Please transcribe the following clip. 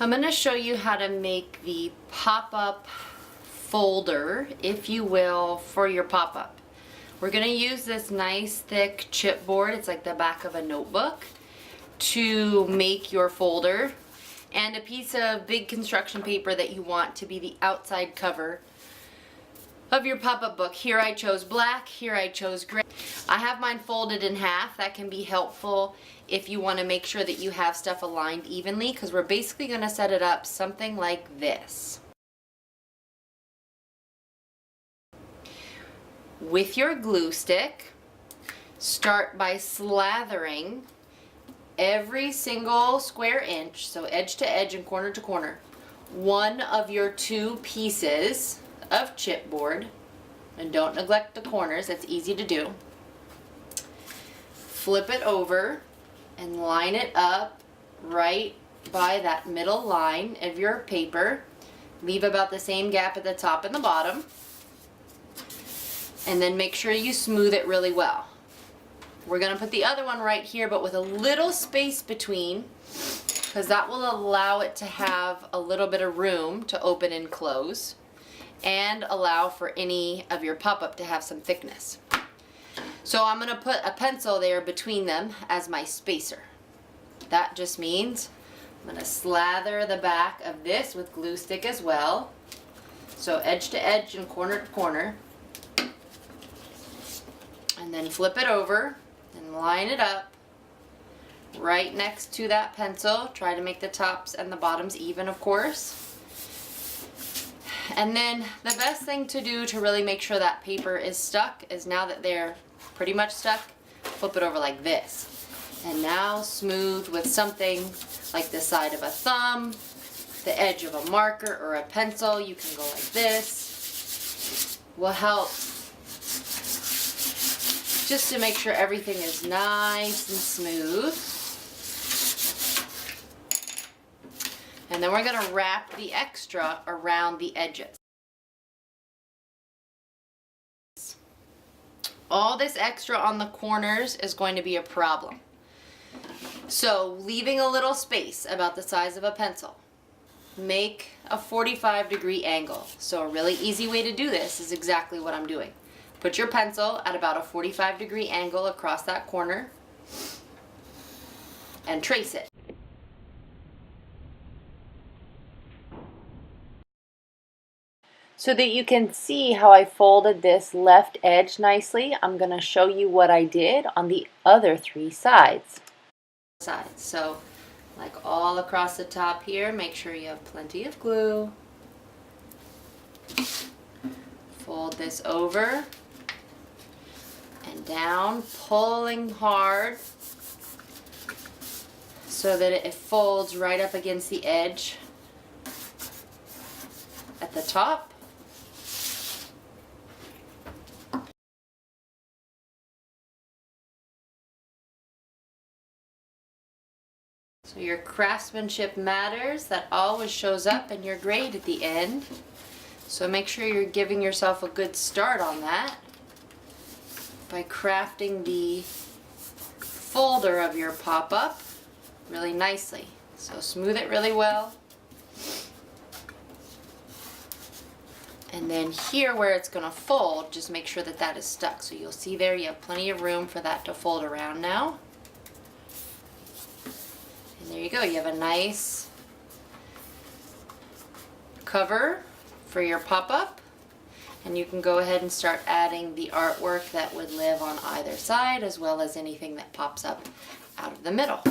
I'm going to show you how to make the pop-up folder, if you will, for your pop-up. We're going to use this nice thick chipboard, it's like the back of a notebook, to make your folder, and a piece of big construction paper that you want to be the outside cover of your pop-up book. Here I chose black, here I chose gray. I have mine folded in half. That can be helpful if you want to make sure that you have stuff aligned evenly, because we're basically going to set it up something like this. With your glue stick, start by slathering every single square inch, so edge to edge and corner to corner, one of your two pieces of chipboard, and don't neglect the corners, that's easy to do. Flip it over and line it up right by that middle line of your paper. Leave about the same gap at the top and the bottom, and then make sure you smooth it really well. We're going to put the other one right here, but with a little space between, because that will allow it to have a little bit of room to open and close, and allow for any of your pop-up to have some thickness. So I'm going to put a pencil there between them as my spacer. That just means I'm going to slather the back of this with glue stick as well. So edge to edge and corner to corner. And then flip it over and line it up right next to that pencil. Try to make the tops and the bottoms even, of course. And then the best thing to do to really make sure that paper is stuck is, now that they're pretty much stuck, flip it over like this. And now smooth with something like the side of a thumb, the edge of a marker or a pencil. You can go like this. Will help just to make sure everything is nice and smooth. And then we're going to wrap the extra around the edges. All this extra on the corners is going to be a problem. So leaving a little space about the size of a pencil, make a 45-degree angle. So a really easy way to do this is exactly what I'm doing. Put your pencil at about a 45-degree angle across that corner and trace it. So that you can see how I folded this left edge nicely, I'm going to show you what I did on the other three sides. So like all across the top here, make sure you have plenty of glue. Fold this over and down, pulling hard so that it folds right up against the edge at the top. So your craftsmanship matters. That always shows up in your grade at the end. So make sure you're giving yourself a good start on that by crafting the folder of your pop-up really nicely. So smooth it really well. And then here where it's going to fold, just make sure that that is stuck. So you'll see there you have plenty of room for that to fold around now. And there you go, you have a nice cover for your pop-up, and you can go ahead and start adding the artwork that would live on either side, as well as anything that pops up out of the middle.